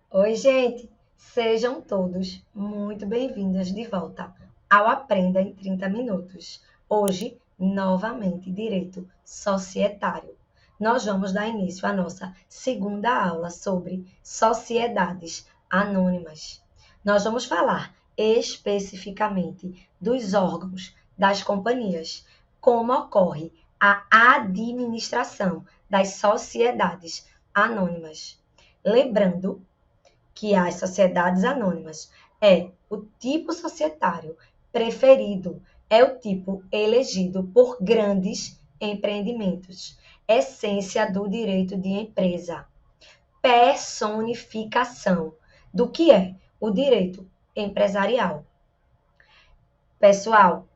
Oi, gente! Sejam todos muito bem-vindos de volta ao Aprenda em 30 Minutos. Hoje, novamente, direito societário. Nós vamos dar início à nossa segunda aula sobre sociedades anônimas. Nós vamos falar especificamente dos órgãos das companhias, como ocorre a administração das sociedades anônimas. Lembrando que as sociedades anônimas é o tipo societário preferido, é o tipo elegido por grandes empreendimentos, essência do direito de empresa, personificação do que é o direito empresarial. Pessoal,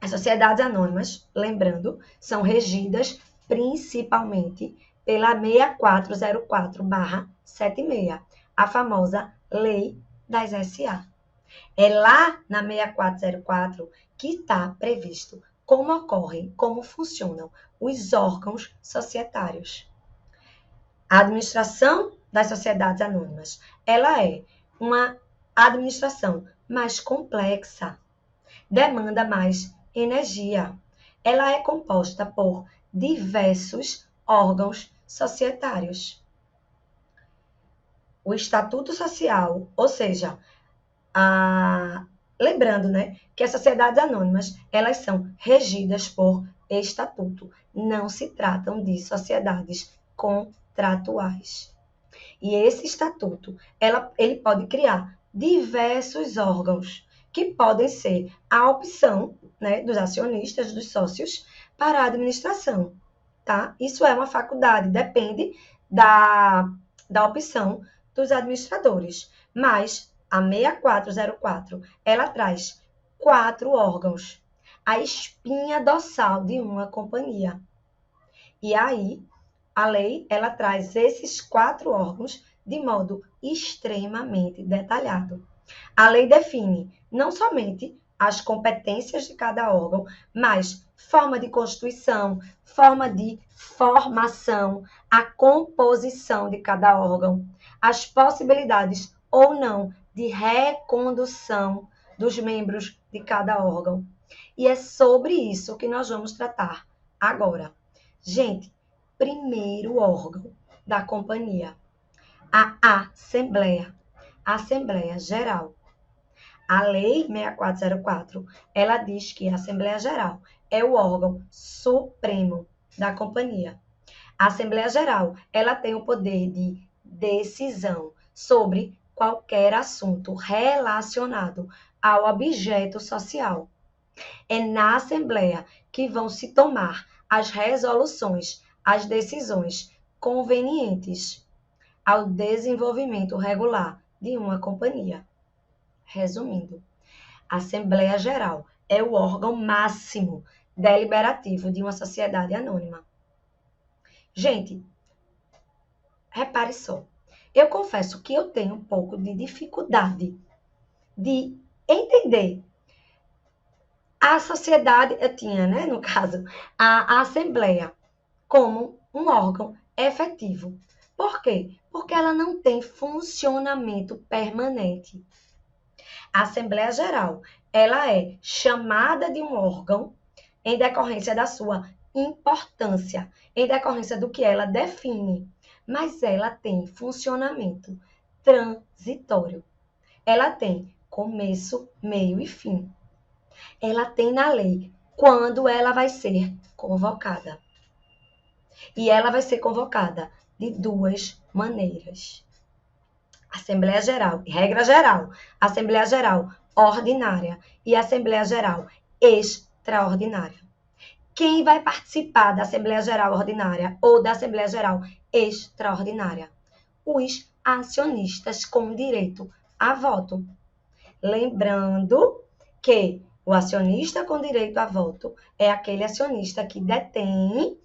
as sociedades anônimas, lembrando, são regidas principalmente pela 6404/76, a famosa Lei das SA. É lá na 6404 que está previsto como ocorrem, como funcionam os órgãos societários. A administração das sociedades anônimas, ela é uma administração mais complexa, demanda mais energia. Ela é composta por diversos órgãos societários. O estatuto social, ou seja, lembrando, né, que as sociedades anônimas, elas são regidas por estatuto, não se tratam de sociedades contratuais. E esse estatuto, ele pode criar diversos órgãos que podem ser a opção, né, dos acionistas, dos sócios, para a administração, tá? Isso é uma faculdade, depende da opção dos administradores. Mas a 6404, ela traz 4 órgãos, a espinha dorsal de uma companhia. E aí, a lei, ela traz esses 4 órgãos de modo extremamente detalhado. A lei define não somente as competências de cada órgão, mas forma de constituição, forma de formação, a composição de cada órgão, as possibilidades ou não de recondução dos membros de cada órgão. E é sobre isso que nós vamos tratar agora. Gente, primeiro órgão da companhia, a Assembleia Geral. A Lei 6404, ela diz que a Assembleia Geral é o órgão supremo da companhia. A Assembleia Geral, ela tem o poder de decisão sobre qualquer assunto relacionado ao objeto social. É na Assembleia que vão se tomar as resoluções, as decisões convenientes ao desenvolvimento regular de uma companhia. Resumindo, a Assembleia Geral é o órgão máximo deliberativo de uma sociedade anônima. Gente, repare só, eu confesso que eu tenho um pouco de dificuldade de entender a sociedade, eu tinha, né, no caso, a Assembleia como um órgão efetivo. Por quê? Porque ela não tem funcionamento permanente. A Assembleia Geral, ela é chamada de um órgão em decorrência da sua importância, em decorrência do que ela define, mas ela tem funcionamento transitório. Ela tem começo, meio e fim. Ela tem na lei quando ela vai ser convocada. E ela vai ser convocada de 2 maneiras. Assembleia Geral, regra geral, Assembleia Geral ordinária e Assembleia Geral extraordinária. Quem vai participar da Assembleia Geral ordinária ou da Assembleia Geral extraordinária? Os acionistas com direito a voto. Lembrando que o acionista com direito a voto é aquele acionista que detém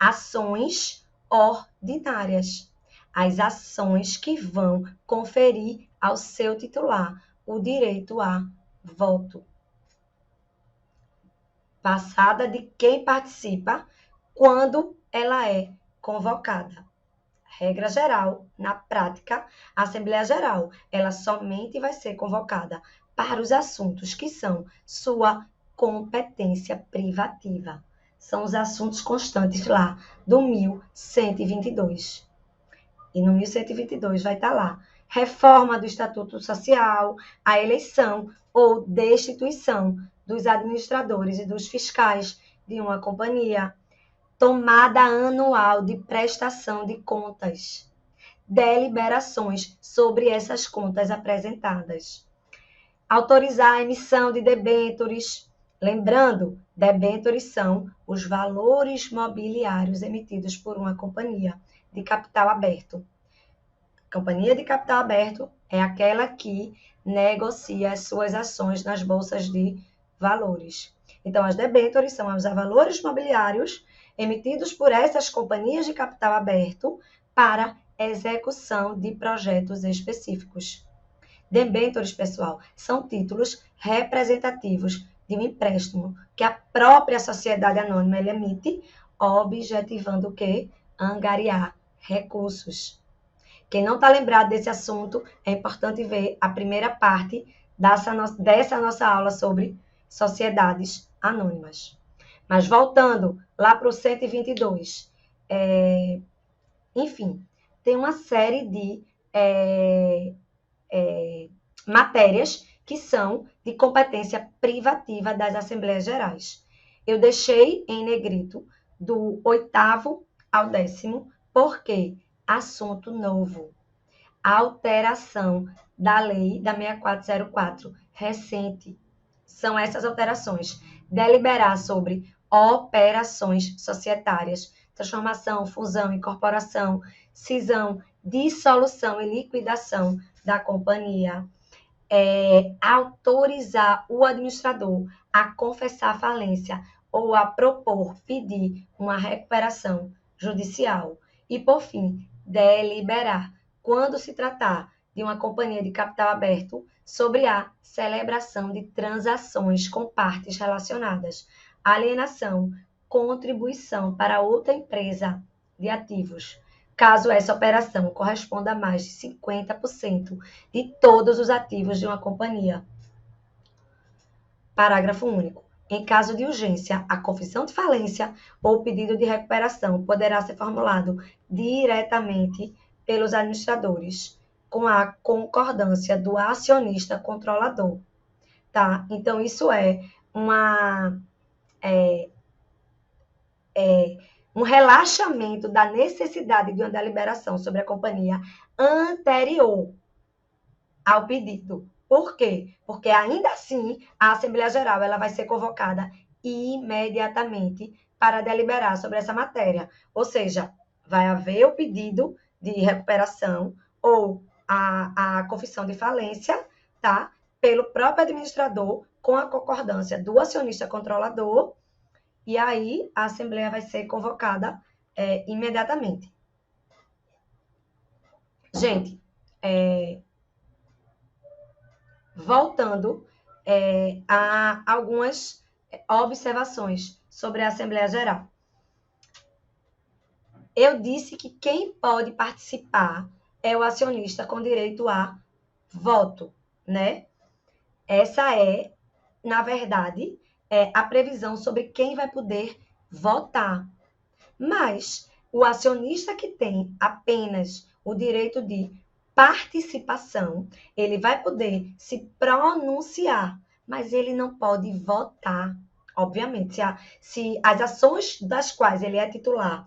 ações ordinárias. As ações que vão conferir ao seu titular o direito a voto. Passada de quem participa quando ela é convocada. regra geral, na prática, a Assembleia Geral, ela somente vai ser convocada para os assuntos que são sua competência privativa. São os assuntos constantes lá do 1122. E no 1122 vai estar lá reforma do Estatuto Social, a eleição ou destituição dos administradores e dos fiscais de uma companhia, tomada anual de prestação de contas, deliberações sobre essas contas apresentadas, autorizar a emissão de debêntures. Lembrando, debêntures são os valores mobiliários emitidos por uma companhia de capital aberto. Companhia de capital aberto é aquela que negocia as suas ações nas bolsas de valores. Então, as debêntures são os valores mobiliários emitidos por essas companhias de capital aberto para execução de projetos específicos. Debêntures, pessoal, são títulos representativos de um empréstimo que a própria sociedade anônima emite, objetivando o quê? Angariar recursos. Quem não está lembrado desse assunto, é importante ver a primeira parte dessa nossa aula sobre sociedades anônimas. Mas voltando lá para o 122, enfim, tem uma série de matérias que são de competência privativa das Assembleias Gerais. Eu deixei em negrito do 8º ao 10º, porque assunto novo. Alteração da lei da 6404, recente. São essas alterações. Deliberar sobre operações societárias, transformação, fusão, incorporação, cisão, dissolução e liquidação da companhia. Autorizar o administrador a confessar falência ou a propor, pedir uma recuperação judicial. E, por fim, deliberar, quando se tratar de uma companhia de capital aberto, sobre a celebração de transações com partes relacionadas, alienação, contribuição para outra empresa de ativos, caso essa operação corresponda a mais de 50% de todos os ativos de uma companhia. Parágrafo único. Em caso de urgência, a confissão de falência ou pedido de recuperação poderá ser formulado diretamente pelos administradores, com a concordância do acionista controlador. Tá? Então, isso é um relaxamento da necessidade de uma deliberação sobre a companhia anterior ao pedido. Por quê? Porque ainda assim a Assembleia Geral ela vai ser convocada imediatamente para deliberar sobre essa matéria. Ou seja, vai haver o pedido de recuperação ou a confissão de falência, tá? Pelo próprio administrador, com a concordância do acionista controlador, e aí a Assembleia vai ser convocada imediatamente. Gente, voltando a algumas observações sobre a Assembleia Geral. Eu disse que quem pode participar é o acionista com direito a voto, né? Essa é, na verdade, a previsão sobre quem vai poder votar. Mas o acionista que tem apenas o direito de participação, ele vai poder se pronunciar, mas ele não pode votar. Obviamente, se as ações das quais ele é titular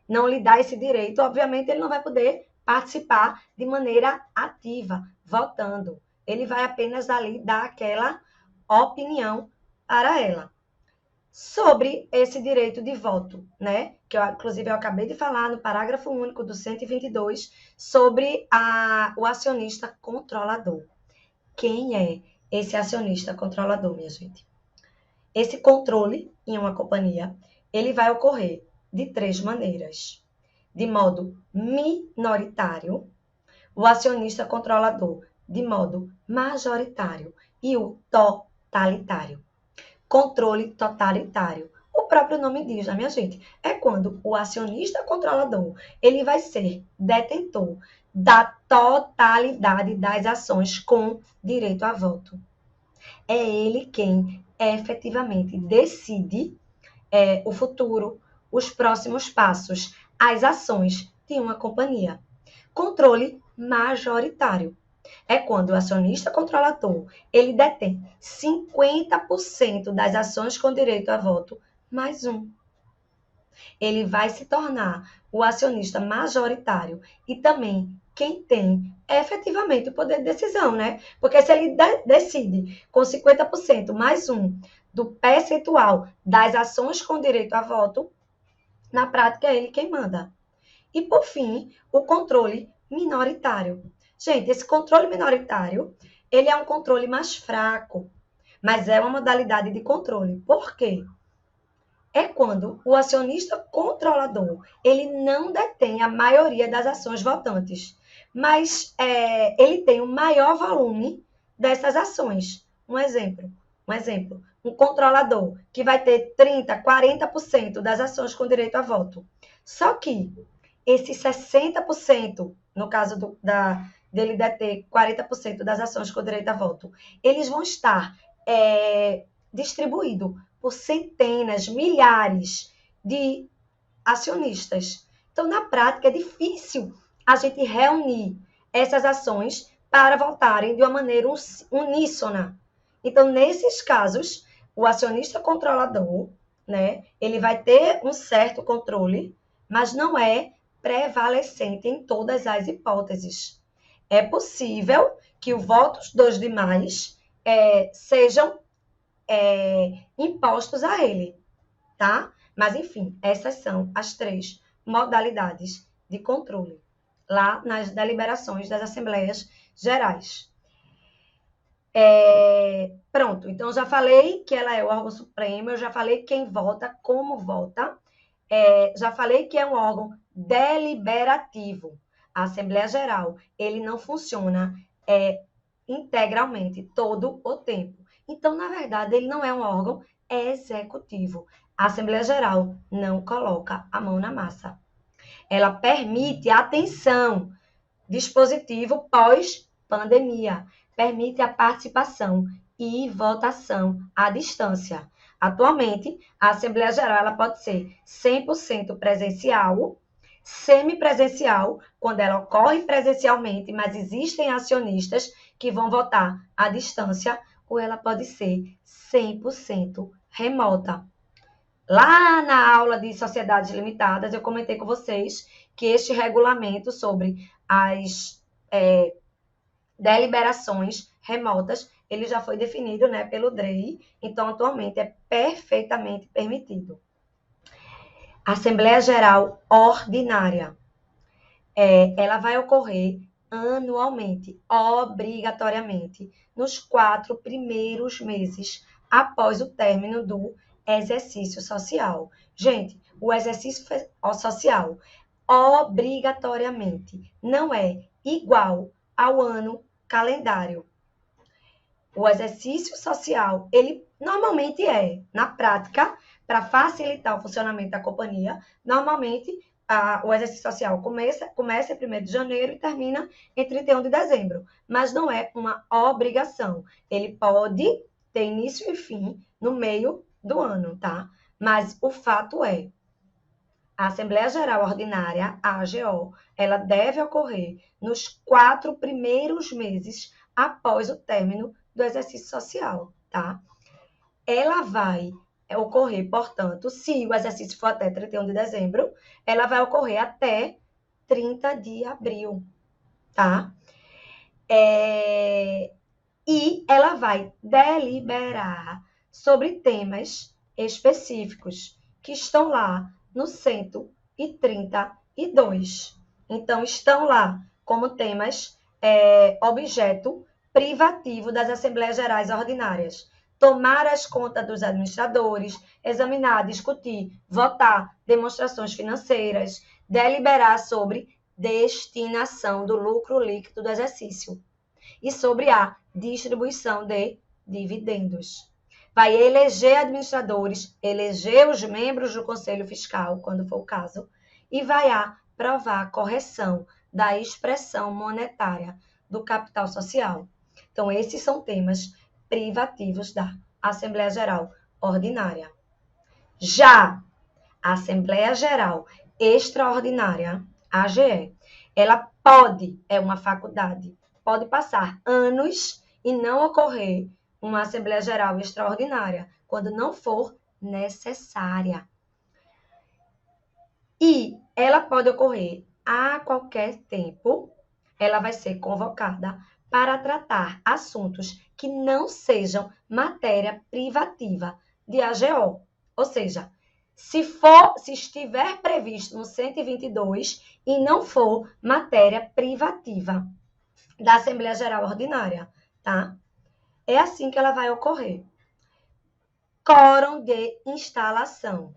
não lhe dá esse direito, obviamente ele não vai poder participar de maneira ativa, votando. Ele vai apenas ali dar aquela opinião para ela. Sobre esse direito de voto, né? Que inclusive eu acabei de falar no parágrafo único do 122 sobre o acionista controlador. Quem é esse acionista controlador, minha gente? Esse controle em uma companhia, ele vai ocorrer de 3 maneiras. De modo minoritário, o acionista controlador de modo majoritário e o totalitário. Controle totalitário. O próprio nome diz, né, minha gente? É quando o acionista controlador, ele vai ser detentor da totalidade das ações com direito a voto. É ele quem efetivamente decide o futuro, os próximos passos, as ações de uma companhia. Controle majoritário. É quando o acionista controlador, ele detém 50% das ações com direito a voto, mais um. Ele vai se tornar o acionista majoritário e também quem tem efetivamente o poder de decisão, né? Porque se ele decide com 50% mais um do percentual das ações com direito a voto, na prática é ele quem manda. E, por fim, o controle minoritário. Gente, esse controle minoritário, ele é um controle mais fraco, mas é uma modalidade de controle. Por quê? É quando o acionista controlador, ele não detém a maioria das ações votantes, mas ele tem o maior volume dessas ações. Um exemplo, um controlador que vai ter 30%, 40% das ações com direito a voto. Só que esses 60%, no caso dele deter 40% das ações com direito a voto, eles vão estar distribuídos por centenas, milhares de acionistas. Então, na prática, é difícil a gente reunir essas ações para votarem de uma maneira uníssona. Então, nesses casos, o acionista controlador, né, ele vai ter um certo controle, mas não é prevalecente em todas as hipóteses. É possível que os votos dos demais sejam impostos a ele, tá? Mas, enfim, essas são as 3 modalidades de controle lá nas deliberações das Assembleias Gerais. Pronto, então já falei que ela é o órgão supremo, eu já falei quem vota, como vota, já falei que é um órgão deliberativo. A Assembleia Geral, ele não funciona integralmente todo o tempo. Então, na verdade, ele não é um órgão executivo. A Assembleia Geral não coloca a mão na massa. Ela permite, atenção, dispositivo pós-pandemia, permite a participação e votação à distância. Atualmente, a Assembleia Geral ela pode ser 100% presencial, semipresencial, quando ela ocorre presencialmente, mas existem acionistas que vão votar à distância, ou ela pode ser 100% remota. Lá na aula de sociedades limitadas, eu comentei com vocês que este regulamento sobre as deliberações remotas, ele já foi definido, né, pelo DREI, então atualmente é perfeitamente permitido. Assembleia Geral Ordinária. Ela vai ocorrer anualmente, obrigatoriamente, nos 4 primeiros meses após o término do exercício social. Gente, o exercício social, obrigatoriamente, não é igual ao ano calendário. O exercício social, ele normalmente na prática, para facilitar o funcionamento da companhia, normalmente o exercício social começa em 1º de janeiro e termina em 31 de dezembro, mas não é uma obrigação. Ele pode ter início e fim no meio do ano, tá? Mas o fato a Assembleia Geral Ordinária, a AGO, ela deve ocorrer nos 4 primeiros meses após o término do exercício social, tá? Ela vai ocorrer, portanto, se o exercício for até 31 de dezembro, ela vai ocorrer até 30 de abril, tá? E ela vai deliberar sobre temas específicos que estão lá no 132. Então, estão lá como temas objeto privativo das Assembleias Gerais Ordinárias. Tomar as contas dos administradores, examinar, discutir, votar demonstrações financeiras, deliberar sobre destinação do lucro líquido do exercício e sobre a distribuição de dividendos. vai eleger administradores, eleger os membros do Conselho Fiscal, quando for o caso, e vai aprovar a correção da expressão monetária do capital social. Então, esses são temas privativos da Assembleia Geral Ordinária. Já a Assembleia Geral Extraordinária, AGE, ela é uma faculdade, pode passar anos e não ocorrer uma Assembleia Geral Extraordinária, quando não for necessária. E ela pode ocorrer a qualquer tempo, ela vai ser convocada para tratar assuntos que não sejam matéria privativa de AGO. Ou seja, se estiver previsto no 122 e não for matéria privativa da Assembleia Geral Ordinária, tá? É assim que ela vai ocorrer. Quórum de instalação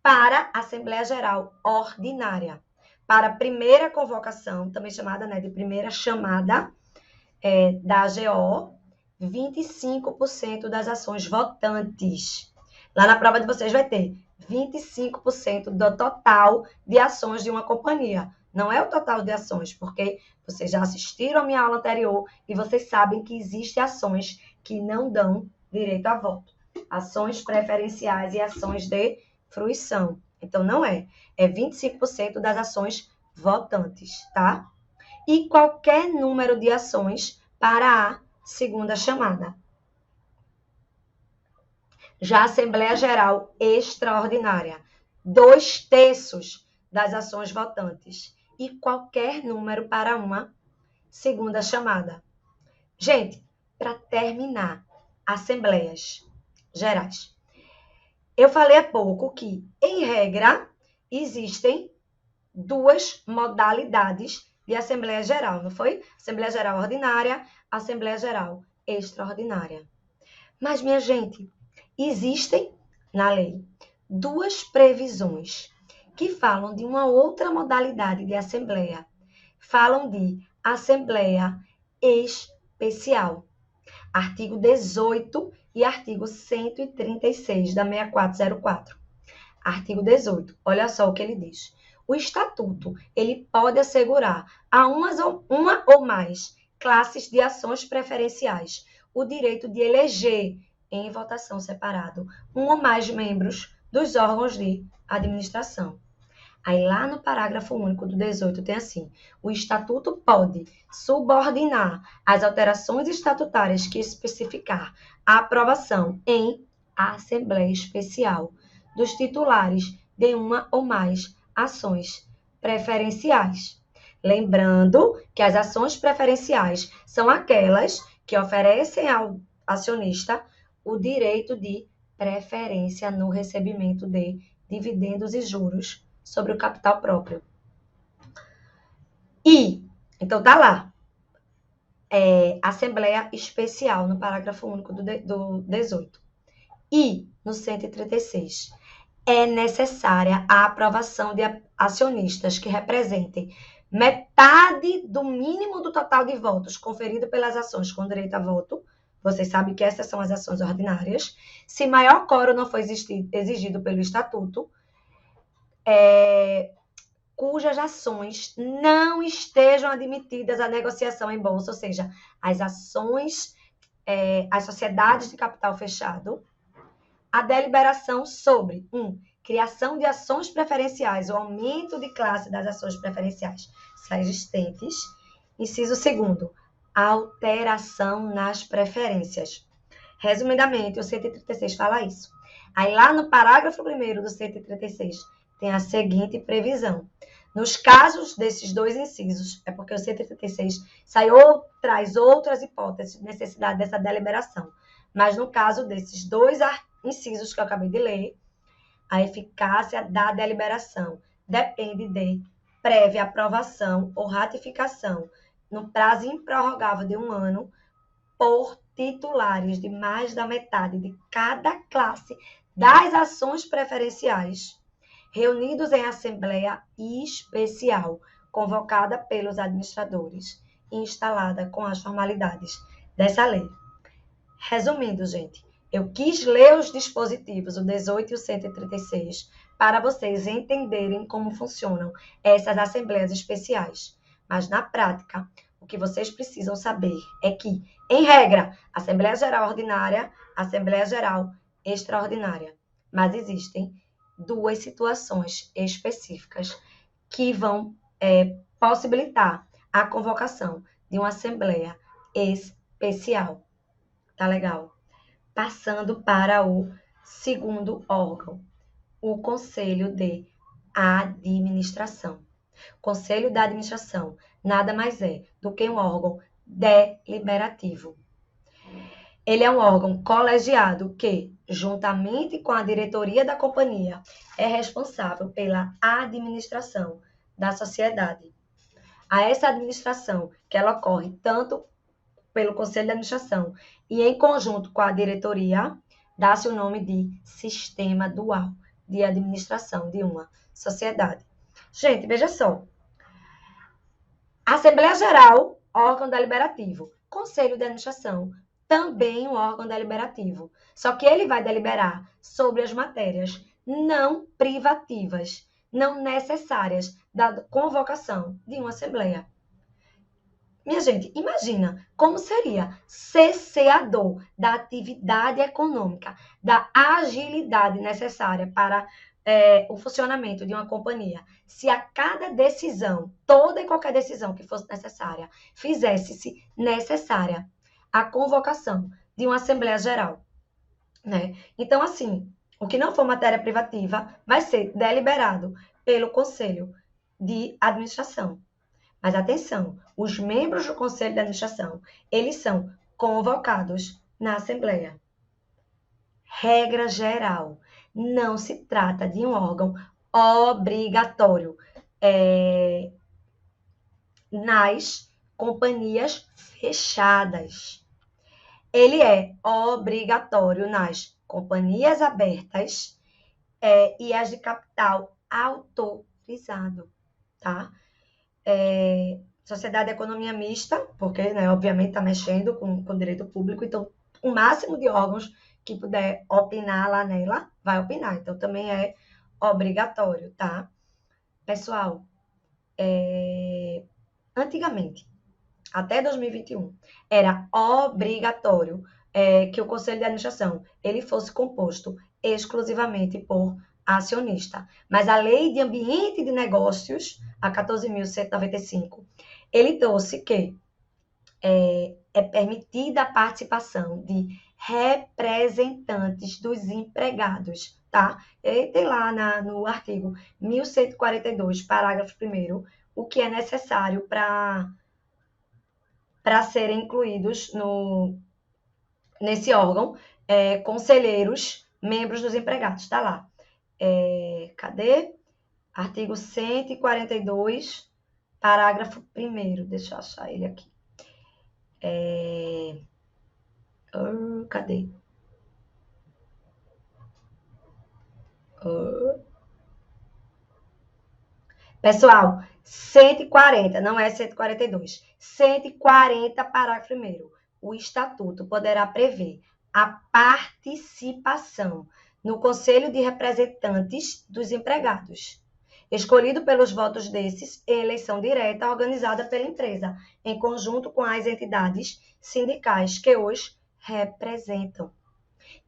para a Assembleia Geral Ordinária. Para a primeira convocação, também chamada de primeira chamada da AGO, 25% das ações votantes. Lá na prova de vocês vai ter 25% do total de ações de uma companhia. Não é o total de ações, porque vocês já assistiram a minha aula anterior e vocês sabem que existem ações que não dão direito a voto. Ações preferenciais e ações de fruição. Então, não é. É 25% das ações votantes, tá? E qualquer número de ações para a segunda chamada. Já a Assembleia Geral Extraordinária, 2/3 das ações votantes e qualquer número para uma segunda chamada. Gente, para terminar, Assembleias Gerais. Eu falei há pouco que, em regra, existem 2 modalidades de Assembleia Geral, não foi? Assembleia Geral Ordinária, Assembleia Geral Extraordinária. Mas, minha gente, existem na lei 2 previsões que falam de uma outra modalidade de Assembleia. Falam de Assembleia Especial. Artigo 18 e artigo 136 da 6404. Artigo 18, olha só o que ele diz. O estatuto, ele pode assegurar a uma ou mais classes de ações preferenciais o direito de eleger, em votação separado, um ou mais membros dos órgãos de administração. Aí lá no parágrafo único do 18 tem assim: o estatuto pode subordinar as alterações estatutárias que especificar a aprovação em Assembleia Especial dos titulares de uma ou mais ações preferenciais. Lembrando que as ações preferenciais são aquelas que oferecem ao acionista o direito de preferência no recebimento de dividendos e juros sobre o capital próprio. Então tá lá, Assembleia Especial, no parágrafo único do 18. E, no 136, é necessária a aprovação de acionistas que representem metade do mínimo do total de votos conferido pelas ações com direito a voto. Vocês sabem que essas são as ações ordinárias. Se maior quórum não for exigido pelo estatuto, cujas ações não estejam admitidas à negociação em bolsa, ou seja, as ações, as sociedades de capital fechado, a deliberação sobre criação de ações preferenciais, o aumento de classe das ações preferenciais existentes. Inciso 2º, alteração nas preferências. Resumidamente, o 136 fala isso. Aí lá no parágrafo 1º do 136 tem a seguinte previsão. Nos casos desses 2 incisos, é porque o 136 traz outras hipóteses de necessidade dessa deliberação. Mas no caso desses 2 incisos que eu acabei de ler, a eficácia da deliberação depende de prévia aprovação ou ratificação no prazo improrrogável de 1 ano por titulares de mais da metade de cada classe das ações preferenciais, reunidos em Assembleia Especial, convocada pelos administradores e instalada com as formalidades dessa lei. Resumindo, gente, Eu quis ler os dispositivos, o 18 e o 136, para vocês entenderem como funcionam essas assembleias especiais. Mas, na prática, o que vocês precisam saber é que, em regra, Assembleia Geral Ordinária, Assembleia Geral Extraordinária. Mas existem duas situações específicas que vão possibilitar a convocação de uma Assembleia especial. Tá legal? Passando para o segundo órgão, o Conselho de Administração. Conselho de Administração nada mais é do que um órgão deliberativo. Ele é um órgão colegiado que, juntamente com a diretoria da companhia, é responsável pela administração da sociedade. A essa administração, que ela ocorre tanto pelo Conselho de Administração e em conjunto com a diretoria, dá-se o nome de Sistema Dual de Administração de uma Sociedade. Gente, veja só. Assembleia Geral, órgão deliberativo. Conselho de Administração, também um órgão deliberativo. Só que ele vai deliberar sobre as matérias não privativas, não necessárias da convocação de uma Assembleia. Minha gente, imagina como seria cerceador da atividade econômica, da agilidade necessária para o funcionamento de uma companhia, se a cada decisão, toda e qualquer decisão que fosse necessária, fizesse-se necessária a convocação de uma Assembleia Geral, né? Então, assim, o que não for matéria privativa vai ser deliberado pelo Conselho de Administração. Mas atenção, os membros do Conselho de Administração, eles são convocados na Assembleia. Regra geral, não se trata de um órgão obrigatório nas companhias fechadas. Ele é obrigatório nas companhias abertas e as de capital autorizado, tá? Sociedade de economia mista, porque, né, obviamente, está mexendo com o direito público, então, o máximo de órgãos que puder opinar lá nela, vai opinar. Então, também é obrigatório, tá? Pessoal, antigamente, até 2021, era obrigatório que o Conselho de Administração ele fosse composto exclusivamente por acionista. Mas a Lei de Ambiente de Negócios, a 14.195, ele trouxe que é permitida a participação de representantes dos empregados, tá? E tem lá no artigo 1142, parágrafo 1º, o que é necessário para serem incluídos nesse órgão, conselheiros, membros dos empregados, tá lá. Cadê? Artigo 142, parágrafo 1º, deixa eu achar ele aqui. Cadê? Pessoal, 140, não é 142. 140, parágrafo 1º. O Estatuto poderá prever a participação no Conselho de Representantes dos Empregados, escolhido pelos votos desses em eleição direta organizada pela empresa, em conjunto com as entidades sindicais que os representam.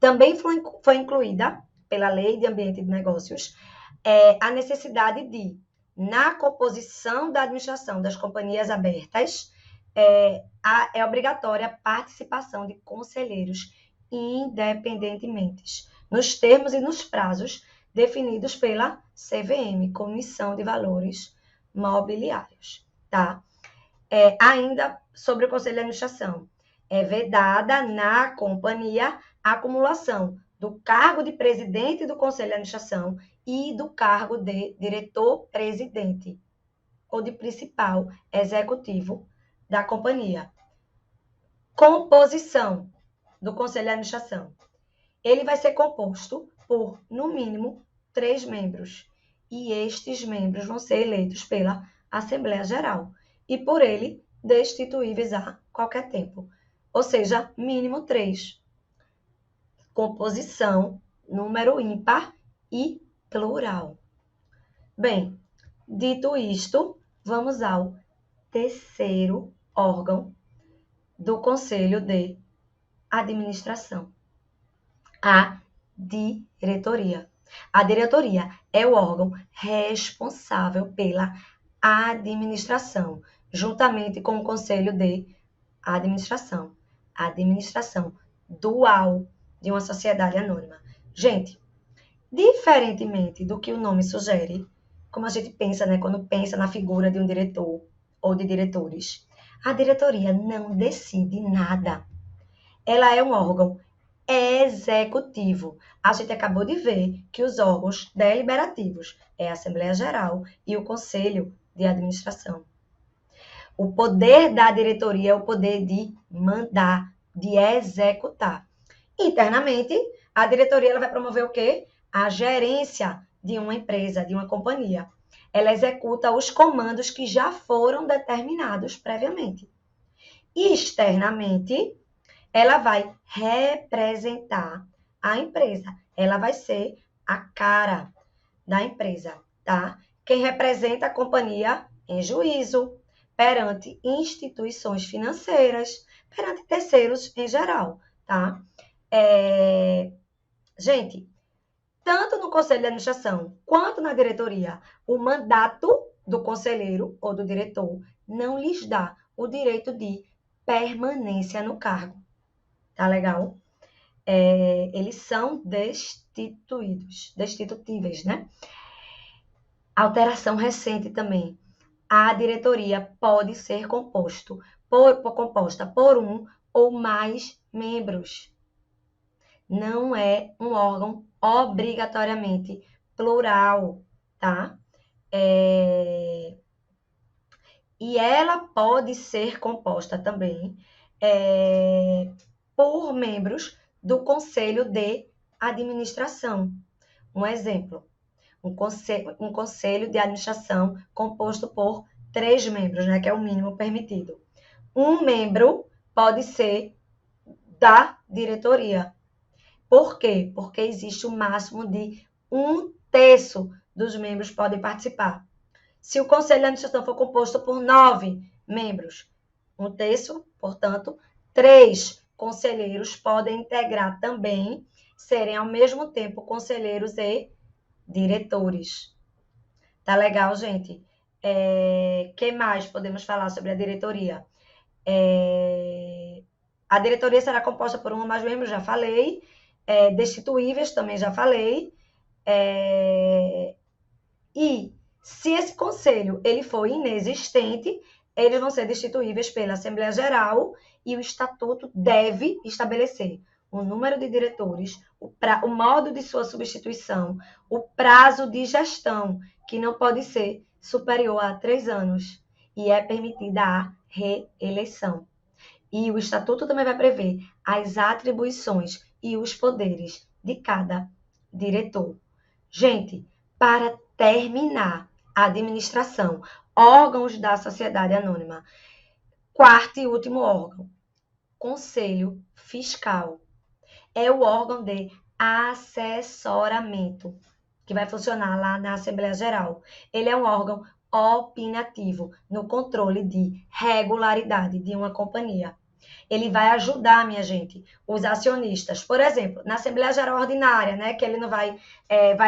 Também foi incluída, pela Lei de Ambiente de Negócios, a necessidade de, na composição da administração das companhias abertas, é obrigatória a participação de conselheiros independentemente, nos termos e nos prazos definidos pela CVM, Comissão de Valores Mobiliários, tá? Ainda sobre o Conselho de Administração, é vedada na companhia a acumulação do cargo de presidente do Conselho de Administração e do cargo de diretor-presidente ou de principal executivo da companhia. Composição do Conselho de Administração. Ele vai ser composto por, no mínimo, 3 membros. E estes membros vão ser eleitos pela Assembleia Geral. E por ele, destituíveis a qualquer tempo. Ou seja, mínimo 3. composição, número ímpar e plural. Bem, dito isto, vamos ao terceiro órgão do Conselho de Administração, a diretoria. A diretoria é o órgão responsável pela administração, juntamente com o Conselho de Administração. Administração dual de uma sociedade anônima. Gente, diferentemente do que o nome sugere, como a gente pensa, né, quando pensa na figura de um diretor ou de diretores, a diretoria não decide nada. Ela é um órgão executivo. A gente acabou de ver que os órgãos deliberativos é a Assembleia Geral e o Conselho de Administração. O poder da diretoria é o poder de mandar, de executar. Internamente, a diretoria ela vai promover o quê? A gerência de uma empresa, de uma companhia. Ela executa os comandos que já foram determinados previamente. E externamente, ela vai representar a empresa. Ela vai ser a cara da empresa, tá? Quem representa a companhia em juízo, perante instituições financeiras, perante terceiros em geral, tá? Gente, tanto no Conselho de Administração quanto na diretoria, o mandato do conselheiro ou do diretor não lhes dá o direito de permanência no cargo. Tá legal? Eles são destitutíveis, né? Alteração recente também. A diretoria pode ser composta por um ou mais membros. Não é um órgão obrigatoriamente plural, tá? E ela pode ser composta também por membros do Conselho de Administração. Um exemplo, um conselho de administração composto por 3 membros, né, que é o mínimo permitido. Um membro pode ser da diretoria. Por quê? Porque existe o máximo de 1/3 dos membros podem participar. Se o conselho de administração for composto por 9 membros, 1/3, portanto, 3 conselheiros podem integrar também, serem ao mesmo tempo conselheiros e diretores. Tá legal, gente? Que mais podemos falar sobre a diretoria? A diretoria será composta por um ou mais membros, já falei. Destituíveis, também já falei. E se esse conselho ele for inexistente, eles vão ser destituíveis pela Assembleia Geral e o Estatuto deve estabelecer o número de diretores, o modo de sua substituição, o prazo de gestão, que não pode ser superior a 3 anos, e é permitida a reeleição. E o Estatuto também vai prever as atribuições e os poderes de cada diretor. Gente, para terminar a administração, órgãos da sociedade anônima. Quarto e último órgão, Conselho Fiscal. É o órgão de assessoramento, que vai funcionar lá na Assembleia Geral. Ele é um órgão opinativo no controle de regularidade de uma companhia. Ele vai ajudar, minha gente, os acionistas. Por exemplo, na Assembleia Geral Ordinária, né, que ele não vai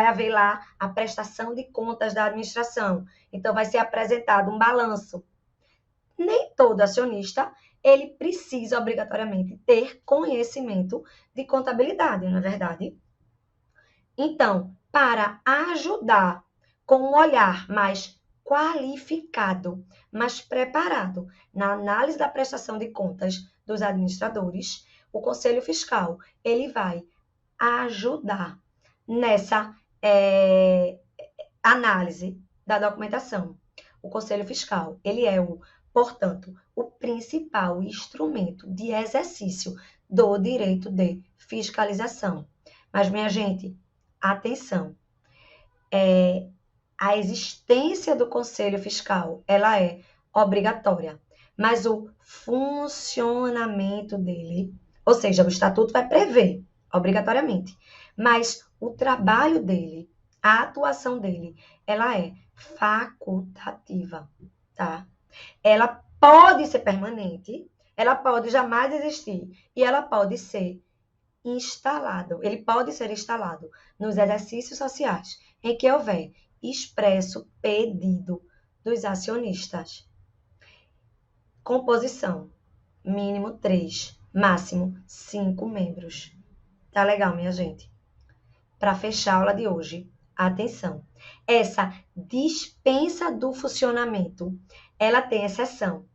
haver lá a prestação de contas da administração. Então, vai ser apresentado um balanço. Nem todo acionista, ele precisa obrigatoriamente ter conhecimento de contabilidade, não é verdade? Então, para ajudar com um olhar mais qualificado, mais preparado na análise da prestação de contas dos administradores, o Conselho Fiscal, ele vai ajudar nessa análise da documentação. O Conselho Fiscal, ele é portanto, o principal instrumento de exercício do direito de fiscalização. Mas, minha gente, atenção, a existência do Conselho Fiscal, ela é obrigatória, mas o funcionamento dele, ou seja, o Estatuto vai prever, obrigatoriamente. Mas o trabalho dele, a atuação dele, ela é facultativa, tá? Ela pode ser permanente, ela pode jamais existir e ela pode ser instalado, ele pode ser instalado nos exercícios sociais em que houver expresso pedido dos acionistas. Composição: mínimo 3, máximo 5 membros. Tá legal, minha gente? Para fechar a aula de hoje, atenção. Essa dispensa do funcionamento, ela tem exceção.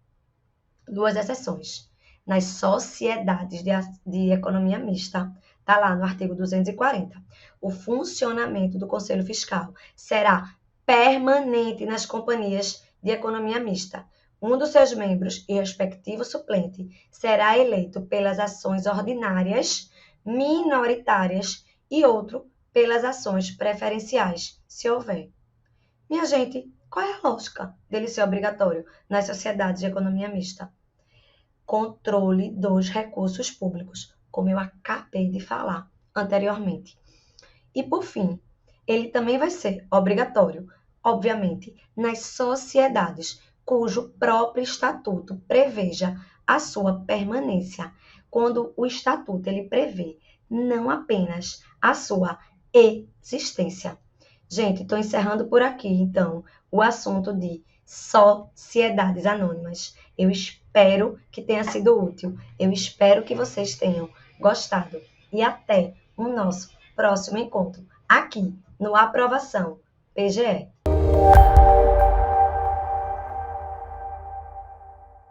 2 exceções. Nas sociedades de economia mista, está lá no artigo 240. O funcionamento do Conselho Fiscal será permanente nas companhias de economia mista. Um dos seus membros e respectivo suplente será eleito pelas ações ordinárias, minoritárias e outro pelas ações preferenciais, se houver. Minha gente, qual é a lógica dele ser obrigatório nas sociedades de economia mista? Controle dos recursos públicos, como eu acabei de falar anteriormente. E, por fim, ele também vai ser obrigatório, obviamente, nas sociedades cujo próprio estatuto preveja a sua permanência, quando o estatuto ele prevê não apenas a sua existência. Gente, estou encerrando por aqui, então, o assunto de sociedades anônimas. Eu espero que tenha sido útil. Eu espero que vocês tenham gostado. E até o nosso próximo encontro, aqui no Aprovação PGE.